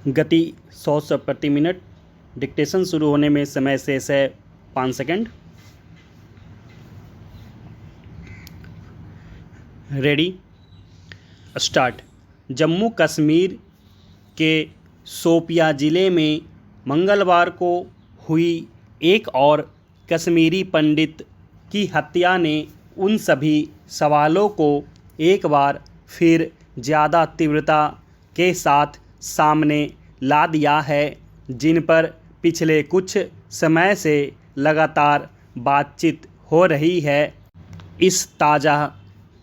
गति 100 शब्द प्रति मिनट। डिक्टेशन शुरू होने में समय शेष है 5 second. Ready, start. Jammu Kashmir के शोपियां ज़िले में मंगलवार को हुई एक और कश्मीरी पंडित की हत्या ने उन सभी सवालों को एक बार फिर ज़्यादा तीव्रता के साथ सामने ला दिया है, जिन पर पिछले कुछ समय से लगातार बातचीत हो रही है। इस ताज़ा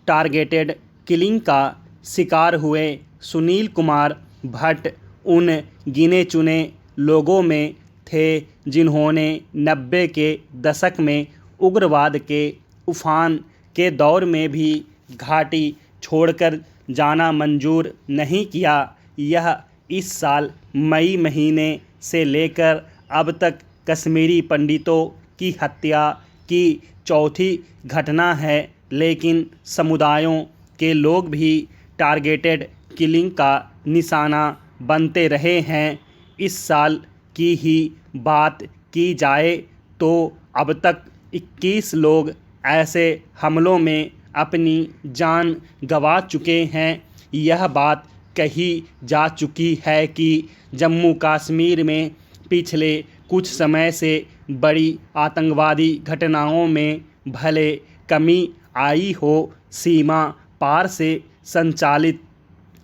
टारगेटेड किलिंग का शिकार हुए सुनील कुमार भट्ट उन गिने चुने लोगों में थे जिन्होंने 90 के दशक में उग्रवाद के उफान के दौर में भी घाटी छोड़कर जाना मंजूर नहीं किया। यह इस साल मई महीने से लेकर अब तक कश्मीरी पंडितों की हत्या की चौथी घटना है, लेकिन समुदायों के लोग भी टारगेटेड किलिंग का निशाना बनते रहे हैं। इस साल की ही बात की जाए तो अब तक 21 लोग ऐसे हमलों में अपनी जान गंवा चुके हैं। यह बात कही जा चुकी है कि जम्मू कश्मीर में पिछले कुछ समय से बड़ी आतंकवादी घटनाओं में भले कमी आई हो, सीमा पार से संचालित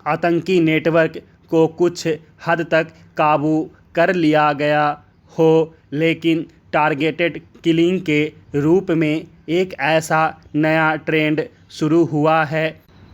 आतंकी नेटवर्क को कुछ हद तक काबू कर लिया गया हो, लेकिन टारगेटेड किलिंग के रूप में एक ऐसा नया ट्रेंड शुरू हुआ है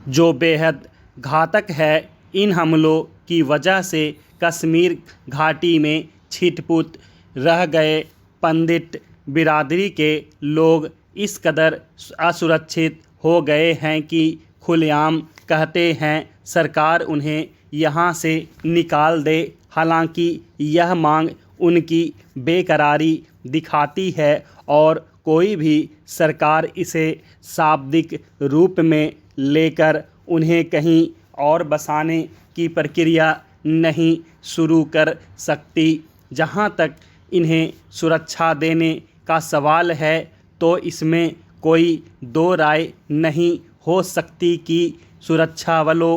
जो बेहद घातक है। इन हमलों की वजह से कश्मीर घाटी में छिटपुट रह गए पंडित बिरादरी के लोग इस कदर असुरक्षित हो गए हैं कि खुलेआम कहते हैं सरकार उन्हें यहाँ से निकाल दे। हालांकि यह मांग उनकी बेकरारी दिखाती है और कोई भी सरकार इसे शाब्दिक रूप में लेकर उन्हें कहीं और बसाने की प्रक्रिया नहीं शुरू कर सकती। जहाँ तक इन्हें सुरक्षा देने का सवाल है तो इसमें कोई दो राय नहीं हो सकती कि सुरक्षा बलों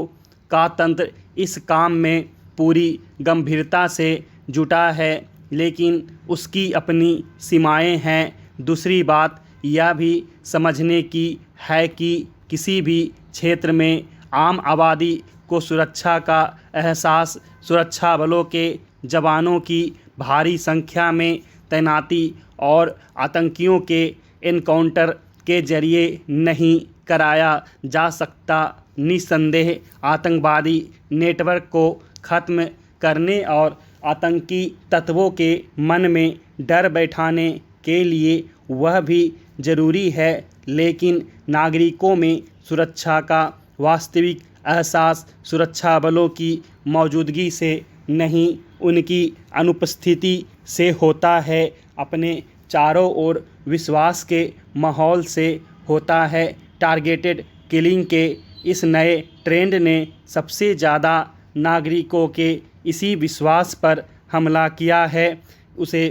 का तंत्र इस काम में पूरी गंभीरता से जुटा है, लेकिन उसकी अपनी सीमाएं हैं। दूसरी बात यह भी समझने की है कि किसी भी क्षेत्र में आम आबादी को सुरक्षा का एहसास सुरक्षा बलों के जवानों की भारी संख्या में तैनाती और आतंकियों के एनकाउंटर के जरिए नहीं कराया जा सकता। निस्संदेह आतंकवादी नेटवर्क को ख़त्म करने और आतंकी तत्वों के मन में डर बैठाने के लिए वह भी ज़रूरी है, लेकिन नागरिकों में सुरक्षा का वास्तविक एहसास सुरक्षा बलों की मौजूदगी से नहीं, उनकी अनुपस्थिति से होता है। अपने चारों ओर विश्वास के माहौल से होता है। टारगेटेड किलिंग के इस नए ट्रेंड ने सबसे ज़्यादा नागरिकों के इसी विश्वास पर हमला किया है, उसे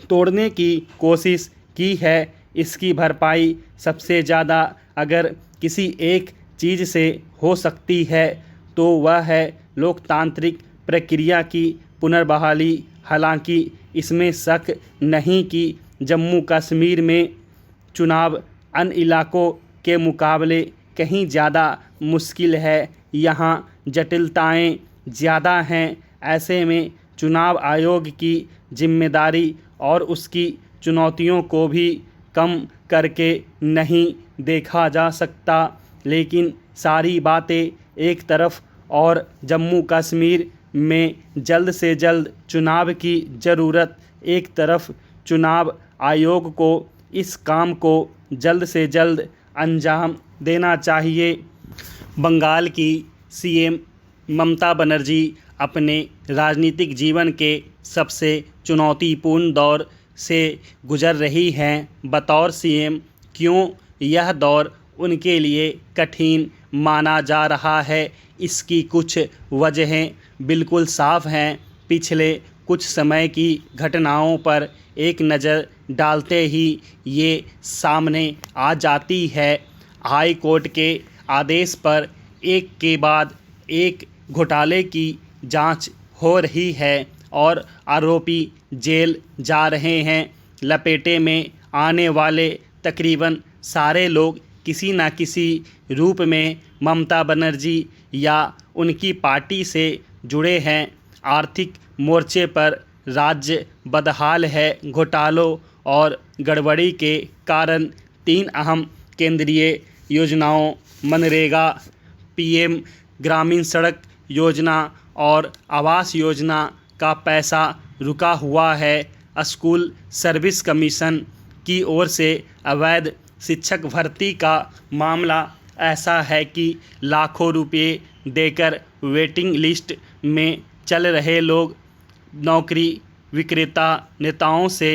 तोड़ने की कोशिश की है। इसकी भरपाई सबसे ज़्यादा अगर किसी एक चीज़ से हो सकती है तो वह है लोकतांत्रिक प्रक्रिया की पुनर्बहाली। हालांकि इसमें शक नहीं कि जम्मू कश्मीर में चुनाव अन्य इलाकों के मुकाबले कहीं ज़्यादा मुश्किल है। यहाँ जटिलताएं ज़्यादा हैं। ऐसे में चुनाव आयोग की जिम्मेदारी और उसकी चुनौतियों को भी कम करके नहीं देखा जा सकता। लेकिन सारी बातें एक तरफ और जम्मू कश्मीर में जल्द से जल्द चुनाव की ज़रूरत एक तरफ, चुनाव आयोग को इस काम को जल्द से जल्द अंजाम देना चाहिए। बंगाल की सीएम ममता बनर्जी अपने राजनीतिक जीवन के सबसे चुनौतीपूर्ण दौर से गुजर रही हैं। बतौर सीएम क्यों यह दौर उनके लिए कठिन माना जा रहा है, इसकी कुछ वजहें बिल्कुल साफ हैं। पिछले कुछ समय की घटनाओं पर एक नज़र डालते ही ये सामने आ जाती है। हाई कोर्ट के आदेश पर एक के बाद एक घोटाले की जांच हो रही है और आरोपी जेल जा रहे हैं। लपेटे में आने वाले तकरीबन सारे लोग किसी न किसी रूप में ममता बनर्जी या उनकी पार्टी से जुड़े हैं। आर्थिक मोर्चे पर राज्य बदहाल है। घोटालों और गड़बड़ी के कारण 3 अहम केंद्रीय योजनाओं मनरेगा, पीएम ग्रामीण सड़क योजना और आवास योजना का पैसा रुका हुआ है। स्कूल सर्विस कमीशन की ओर से अवैध शिक्षक भर्ती का मामला ऐसा है कि लाखों रुपए देकर वेटिंग लिस्ट में चल रहे लोग नौकरी विक्रेता नेताओं से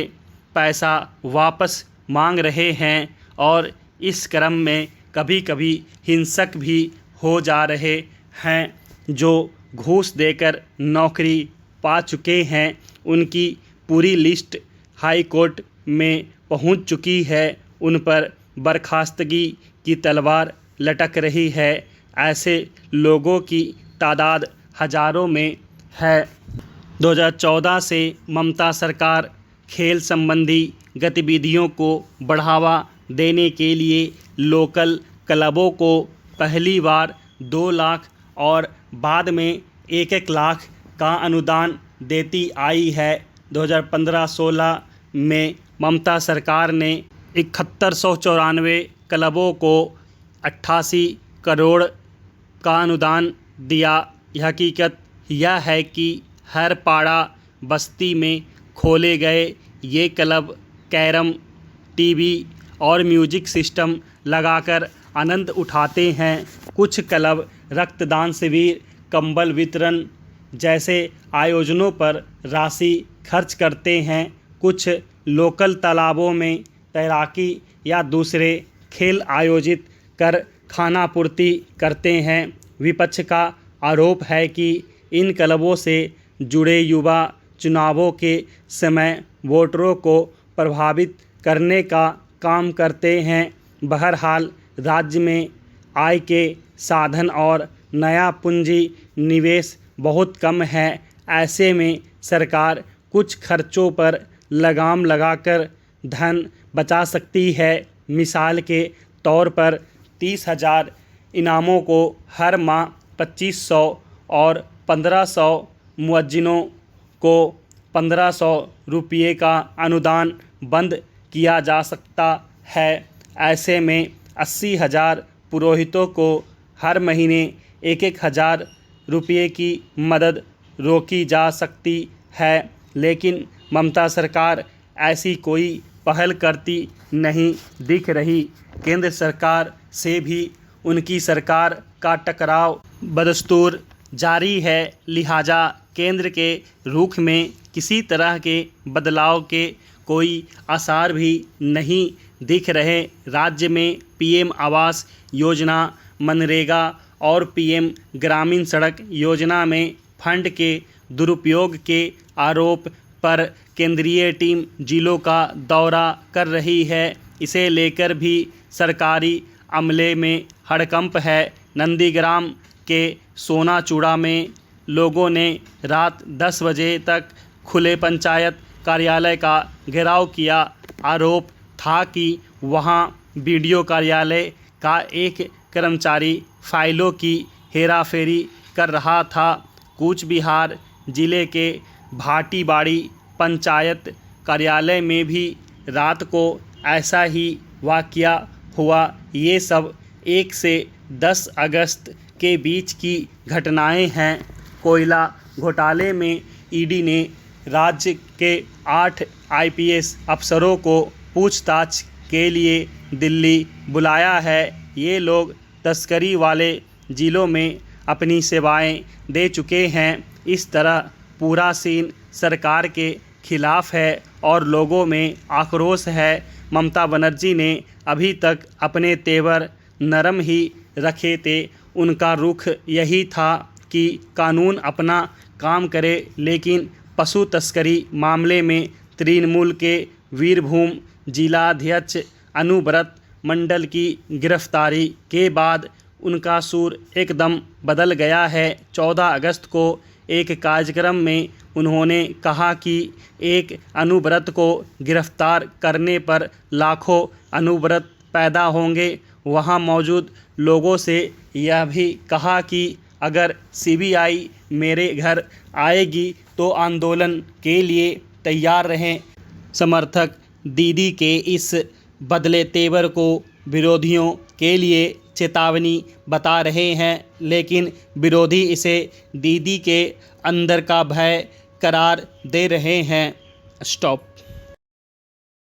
पैसा वापस मांग रहे हैं और इस क्रम में कभी कभी हिंसक भी हो जा रहे हैं। जो घूस देकर नौकरी पा चुके हैं उनकी पूरी लिस्ट हाई कोर्ट में पहुंच चुकी है। उन पर बर्खास्तगी की तलवार लटक रही है। ऐसे लोगों की तादाद हजारों में है। 2014 से ममता सरकार खेल संबंधी गतिविधियों को बढ़ावा देने के लिए लोकल क्लबों को पहली बार 2 लाख और बाद में 1-1 लाख का अनुदान देती आई है। 2015-16 में ममता सरकार ने 7194 क्लबों को 88 करोड़ का अनुदान दिया। हकीकत यह है कि हर पाड़ा बस्ती में खोले गए ये क्लब कैरम, टीवी और म्यूजिक सिस्टम लगाकर आनंद उठाते हैं। कुछ क्लब रक्तदान शिविर, कंबल वितरण जैसे आयोजनों पर राशि खर्च करते हैं। कुछ लोकल तालाबों में तैराकी या दूसरे खेल आयोजित कर खानापूर्ति करते हैं। विपक्ष का आरोप है कि इन क्लबों से जुड़े युवा चुनावों के समय वोटरों को प्रभावित करने का काम करते हैं। बहरहाल राज्य में आय के साधन और नया पूंजी निवेश बहुत कम है। ऐसे में सरकार कुछ खर्चों पर लगाम लगाकर धन बचा सकती है। मिसाल के तौर पर 30,000 इनामों को हर माह 2500 और 1500 मुअज्जिनों को 1500 रुपये का अनुदान बंद किया जा सकता है। ऐसे में 80,000 पुरोहितों को हर महीने 1-1 रुपये की मदद रोकी जा सकती है। लेकिन ममता सरकार ऐसी कोई पहल करती नहीं दिख रही। केंद्र सरकार से भी उनकी सरकार का टकराव बदस्तूर जारी है। लिहाजा केंद्र के रुख में किसी तरह के बदलाव के कोई आसार भी नहीं दिख रहे। राज्य में पीएम आवास योजना, मनरेगा और पीएम ग्रामीण सड़क योजना में फंड के दुरुपयोग के आरोप पर केंद्रीय टीम जिलों का दौरा कर रही है। इसे लेकर भी सरकारी अमले में हड़कंप है। नंदीग्राम के सोनाचूड़ा में लोगों ने रात 10 बजे तक खुले पंचायत कार्यालय का घेराव किया। आरोप था कि वहां बीडीओ कार्यालय का एक कर्मचारी फाइलों की हेराफेरी कर रहा था। कूच बिहार जिले के भाटीबाड़ी पंचायत कार्यालय में भी रात को ऐसा ही वाकया हुआ। ये सब 1 से 10 अगस्त के बीच की घटनाएं हैं। कोयला घोटाले में ईडी ने राज्य के 8 आईपीएस अफसरों को पूछताछ के लिए दिल्ली बुलाया है। ये लोग तस्करी वाले जिलों में अपनी सेवाएं दे चुके हैं। इस तरह पूरा सीन सरकार के खिलाफ है और लोगों में आक्रोश है। ममता बनर्जी ने अभी तक अपने तेवर नरम ही रखे थे। उनका रुख यही था कि कानून अपना काम करे, लेकिन पशु तस्करी मामले में तृणमूल के वीरभूम जिलाध्यक्ष अनुव्रत मंडल की गिरफ्तारी के बाद उनका सुर एकदम बदल गया है। 14 अगस्त को एक कार्यक्रम में उन्होंने कहा कि एक अनुव्रत को गिरफ्तार करने पर लाखों अनुव्रत पैदा होंगे। वहां मौजूद लोगों से यह भी कहा कि अगर सीबीआई मेरे घर आएगी तो आंदोलन के लिए तैयार रहें। समर्थक दीदी के इस बदले तेवर को विरोधियों के लिए चेतावनी बता रहे हैं, लेकिन विरोधी इसे दीदी के अंदर का भय करार दे रहे हैं। स्टॉप।